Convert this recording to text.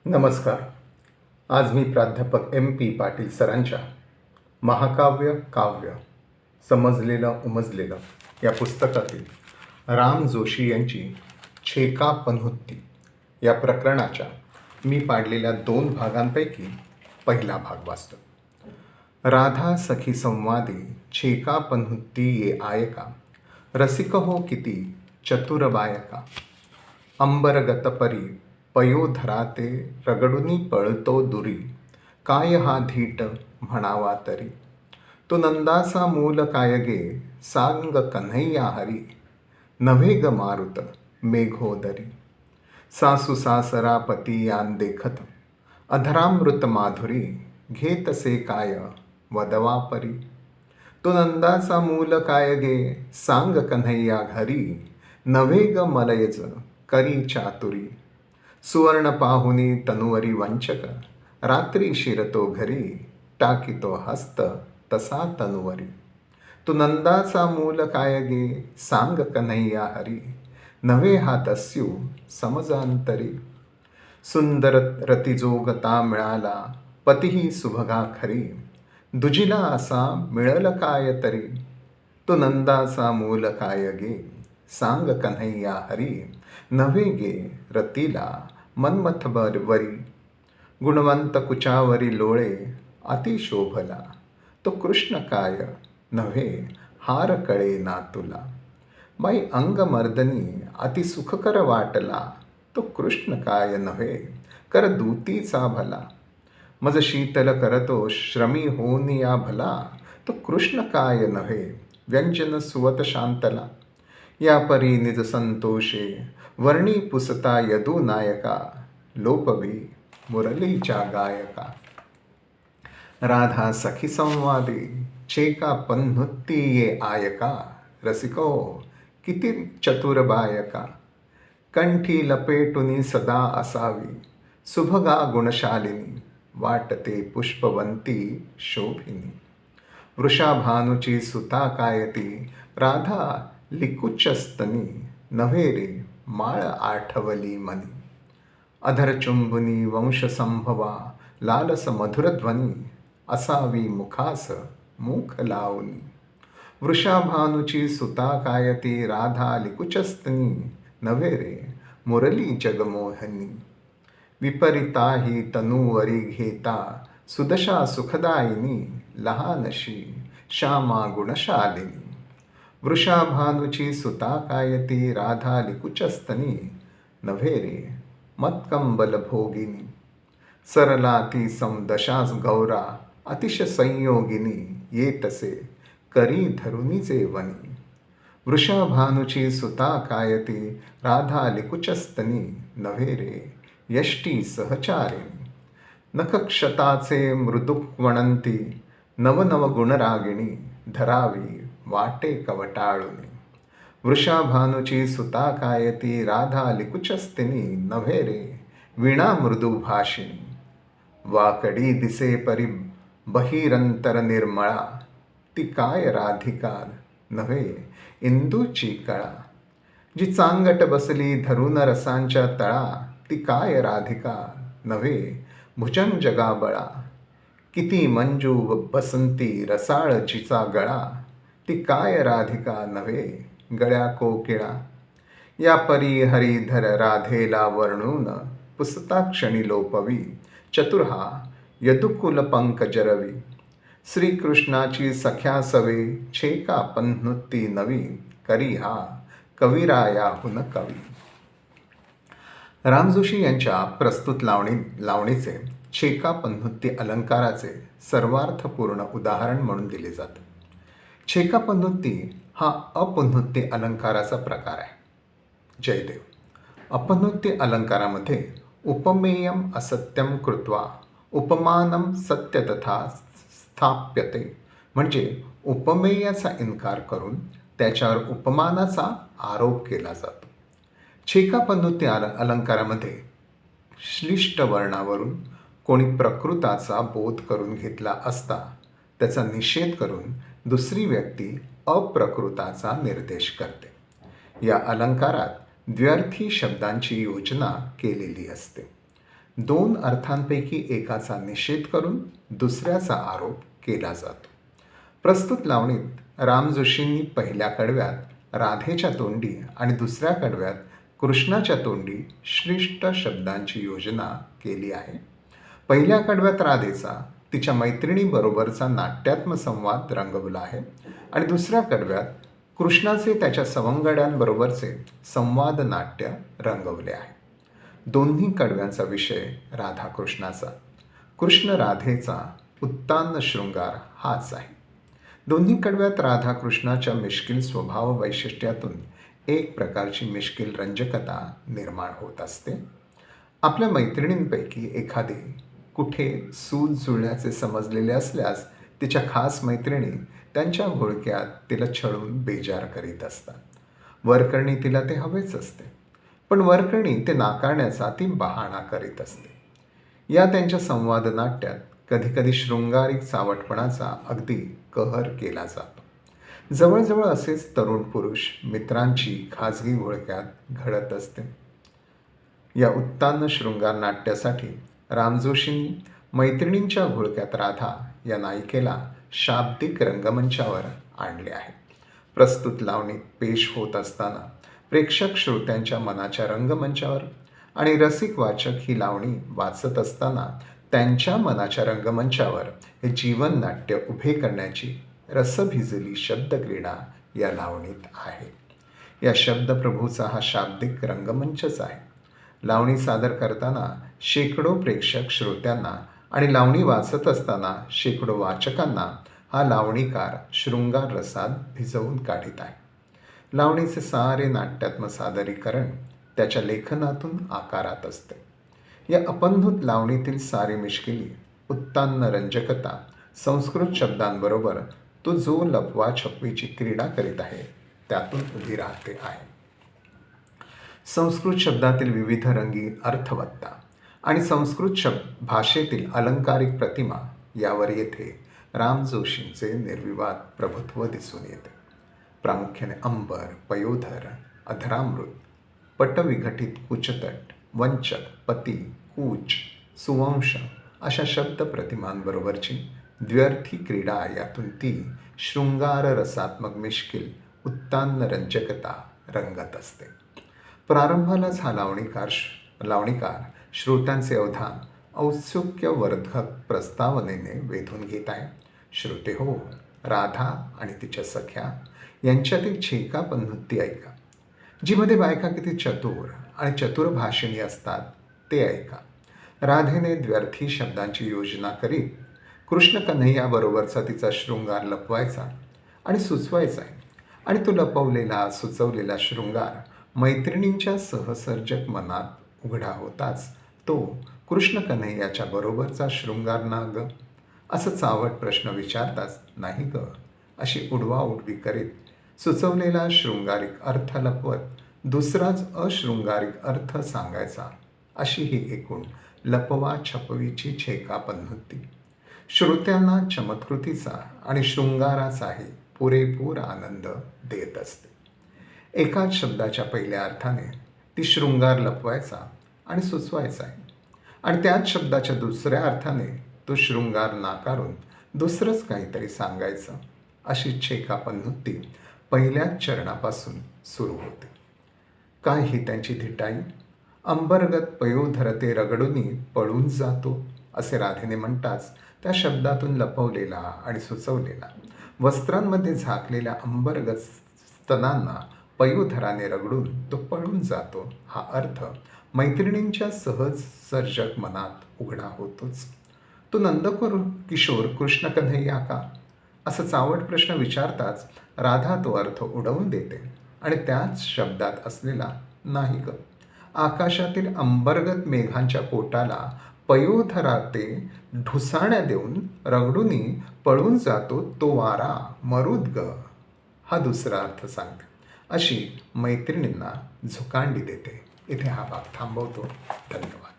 नमस्कार. आज मी प्राध्यापक MP पाटील सरांच्या महाकाव्य काव्य समजलेलं उमजलेलं या पुस्तकातील राम जोशी यांची छेका पन्हुत्ती या प्रकरणाच्या मी पाडलेल्या 2 भागांपैकी पहिला भाग वाचतो. राधा सखी संवादी छेका पन्हुत्ती ये आयका, रसिक हो किती चतुर बायका. अंबरगत परी पयोधराते रगडुनी पळतो दुरी, काय हा धीट म्हणावा तरी. तो नंदाचा मूल काय गे, सांग कन्हैया हरी, नव्हे ग मारुत मेघोदरी. सासू सासरा पती यान देखत, अधरामृत माधुरी, घेतसे काय वदवा परी. तो नंदाचा मूल काय गे, सांग कन्हैया घरी, नव्हे ग मलयज करी चातुरी. सुवर्ण पाहुनी तनुवरी वंचक, रात्री शिरतो घरी, टाकितो हस्त तसा तनुवरी. तू नंदाचा मूल काय गे, सांग कन्हैया हरी, नव्हे हा दस्यू समजांतरी. सुंदर रतिजोगता मिळाला, पतीही सुभगा खरी, दुजिला असा मिळल काय तरी. तो नंदाचा मूल काय गे, सांग कन्हैया हरी, नव्हे गे रतीला मनमथ वरी. गुणवंत कुचावरी लोळे अति शोभला, तो कृष्ण काय नव्हे हार कळे ना तुला. बाई अंगमर्दनी अति सुखकर वाटला, तो कृष्ण काय नव्हे कर दूतीचा भला. मज शीतल करतो श्रमी होनिया भला, तो कृष्ण काय नव्हे व्यंजन सुवत शांतला. या परी निज संतोषे वर्णी पुसता यदू नायका, लोपवी मुरलीच्या गायका. राधा सखी संवादी छेका पन्हुत्ती ये आयका, रसिको किती चतुर बायका. कंठी लपेटुनी सदा असावी, सुभगा गुणशालिनी, वाटते पुष्पवंती शोभिनी. वृषाभानुची सुता कायती, राधा लिकुचस्तनी, नव्हे रे माळ आठवली मनी. अधरचुंबुनी वंशसंभवा, लालस मधुरध्वनी, असावी मुखास मुख लावनी. वृषाभानुची सुता कायती, राधा लिकुचस्तनी, नव्हे रे मुरली जगमोहनी. विपरिताही तनुवरी घेता, सुदशा सुखदायिनी, लहानशी श्यामा गुणशालिनी. वृषाभानुची सुता कायती, राधा लिकुचस्तनी, नव्हे रे मत्कंबल भोगिनी. सरलाती समदशा गौरा, अतिश संयोगिनी, येतसे करी धरुनीचे वनी. वृषाभानुची सुता कायती, राधा लिकुचस्तनी, नव्हे रे यष्टी सहचारिणी. नखक्षताचे मृदुक्वणंती, नवनव गुणरागिणी, धरावी वाटे कवटाळुनी. वृषाभानुची सुता कायती, राधा लिकुचस्तिनी, नव्हे रे वीणा मृदू भाषिणी. वाकडी दिसे परी बहिरंतर निर्मळा, ती काय राधिका नव्हे इंदूची कळा. जी चांगट बसली धरून रसांच्या तळा, ती काय राधिका नव्हे भुजंग जगाबळा. किती मंजू बसंती रसाळ जिचा गळा, ती काय राधिका नव्हे गळ्या कोकिळा. या परी हरिधर राधेला वर्णून, पुसता क्षणी लोपवी, चतुर्हा यदुकुल पंकजरवी. श्रीकृष्णाची सख्या सवे, छेका पन्हुत्ती नवी, करी हा कविरायाहुन कवी. राम जोशी यांच्या प्रस्तुत लावणीचे छेका पन्हुत्ती अलंकाराचे सर्वार्थपूर्ण उदाहरण म्हणून दिले जाते. छेका पन्हुत्ती हा अपन्हुत्ती अलंकाराचा प्रकार आहे. जयदेव. अपन्हुत्ती अलंकारामध्ये उपमेयम असत्यम कृत्वा उपमानम सत्य तथा स्थाप्यते, म्हणजे उपमेयाचा इन्कार करून त्याच्यावर उपमानाचा आरोप केला जातो. छेका पन्हुत्ती अलंकारामध्ये श्लिष्ट वर्णावरून कोणी प्रकृताचा बोध करून घेतला असता त्याचा निषेध करून दुसरी व्यक्ती अप्रकृताचा निर्देश करते. या अलंकारात द्व्यर्थी शब्दांची योजना केलेली असते. दोन अर्थांपैकी एकाचा निषेध करून दुसऱ्याचा आरोप केला जातो. प्रस्तुत लावणीत राम जोशींनी पहिल्या कडव्यात राधेच्या तोंडी आणि दुसऱ्या कडव्यात कृष्णाच्या तोंडी श्लिष्ट शब्दांची योजना केली आहे. पहिल्या कडव्यात राधेचा तिच्या मैत्रिणीबरोबरचा नाट्यात्मक संवाद रंगवला आहे आणि दुसऱ्या कडव्यात कृष्णाचे त्याच्या सवंगड्यांबरोबरचे संवाद नाट्य रंगवले आहे. दोन्ही कडव्यांचा विषय राधाकृष्णाचा, कृष्ण राधेचा उत्तान शृंगार हाच आहे. दोन्ही कडव्यात राधाकृष्णाच्या मिश्किल स्वभाव वैशिष्ट्यातून एक प्रकारची मिश्किल रंजकता निर्माण होत असते. आपल्या मैत्रिणींपैकी एखादी कुठे सूज जुळण्याचे समजलेले असल्यास तिच्या खास मैत्रिणी त्यांच्या घोळक्यात तिला छळून बेजार करीत असतात. वरकरणी तिला ते हवेच असते, पण वरकरणी ते नाकारण्याचा ती बहाणा करीत असते. या त्यांच्या संवाद नाट्यात कधीकधी शृंगारिक चावटपणाचा अगदी कहर केला जातो. जवळजवळ असेच तरुण पुरुष मित्रांची खाजगी घोळक्यात घडत असते. या उत्तान शृंगार नाट्यासाठी रामजोशींनी मैत्रिणींच्या घोळक्यात राधा या नायिकेला शाब्दिक रंगमंचावर आणले आहे. प्रस्तुत लावणीत पेश होत असताना प्रेक्षक श्रोत्यांच्या मनाच्या रंगमंचावर आणि रसिक वाचक ही लावणी वाचत असताना त्यांच्या मनाच्या रंगमंचावर हे जीवन नाट्य उभे करण्याची रसभिजली शब्दक्रीडा या लावणीत आहे. या शब्दप्रभूचा हा शाब्दिक रंगमंचच आहे. लावणी सादर करताना शेकडो प्रेक्षक श्रोत्यांना आणि लावणी वाचत असताना शेकडो वाचकांना हा लावणीकार शृंगार रसात भिजवून काढीत आहे. लावणीचे सारे नाट्यात्मक सादरीकरण त्याच्या लेखनातून आकारात असते. या अपंधूत लावणीतील सारी मिश्किली, उत्तान्न रंजकता संस्कृत शब्दांबरोबर तो जो लपवा छपवीची क्रीडा करीत आहे त्यातून उभी राहते आहे. संस्कृत शब्दातील विविध रंगी अर्थवत्ता आणि संस्कृत भाषेतील अलंकारिक प्रतिमा यावर येथे राम जोशींचे निर्विवाद प्रभुत्व दिसून येते. प्रामुख्याने अंबर, पयोधर, अधरामृत, पटविघटित कुचतट, वंचक, पती, कूच, सुवंश अशा शब्द प्रतिमांबरोबरची द्व्यर्थी क्रीडा यातून ती शृंगार रसात्मक मिश्किल उत्तान्न रंजकता रंगत असते. प्रारंभालाच हा लावणीकार श्रोत्यांचे अवधान औत्सुक्यवर्धक प्रस्तावनेने वेधून घेत आहे. श्रोते हो, राधा आणि तिच्या सख्या यांच्यातील छेका पन्नुत्ती ऐका. जीमध्ये बायका किती चतुर आणि चतुरभाषिणी असतात ते ऐका. राधेने द्व्यर्थी शब्दांची योजना करीत कृष्ण कन्हैयाबरोबरचा तिचा शृंगार लपवायचा आणि सुचवायचा आहे आणि तो लपवलेला सुचवलेला शृंगार मैत्रिणींच्या सहसर्जक मनात उघडा होताच तो कृष्ण कन्हैयाच्या बरोबरचा शृंगार ना ग असं चावट प्रश्न विचारताच नाही ग अशी उडवाउडवी करीत सुचवलेला शृंगारिक अर्थ लपवत दुसराच अशृंगारिक अर्थ सांगायचा अशी ही एकूण लपवा छपवीची छेका पन्नुत्ती श्रोत्यांना चमत्कृतीचा आणि शृंगाराचाही पुरेपूर आनंद देत असते. एकाच शब्दाच्या पहिल्या अर्थाने ती शृंगार लपवायचा आणि सुचवायचा आहे आणि त्याच शब्दाच्या दुसऱ्या अर्थाने तो शृंगार नाकारून दुसरंच काहीतरी सांगायचं अशी छेका पन्नुत्ती पहिल्याच चरणापासून सुरू होते. काय ही त्यांची धिटाई. अंबरगत पयोधरते रगडूनी पळून जातो असे राधेने म्हणताच त्या शब्दातून लपवलेला आणि सुचवलेला वस्त्रांमध्ये झाकलेल्या अंबरगत स्तनांना पयोधराने रगडून तो पळून जातो हा अर्थ मैत्रिणींच्या सहज सर्जक मनात उघडा होतोच. तो नंदकुर किशोर कृष्ण कन्हैया का असा चावट प्रश्न विचारताच राधा तो अर्थ उडवून देते आणि त्याच शब्दात असलेला नाही ग आकाशातील अंबरगत मेघांच्या पोटाला पयोधराते ढुसाण्या देऊन रगडूनी पळून जातो तो वारा मरुद ग हा दुसरा अर्थ सांगते अशी मैत्रिणींना झुकांडी देते. इथे हा भाग थांबवतो. धन्यवाद.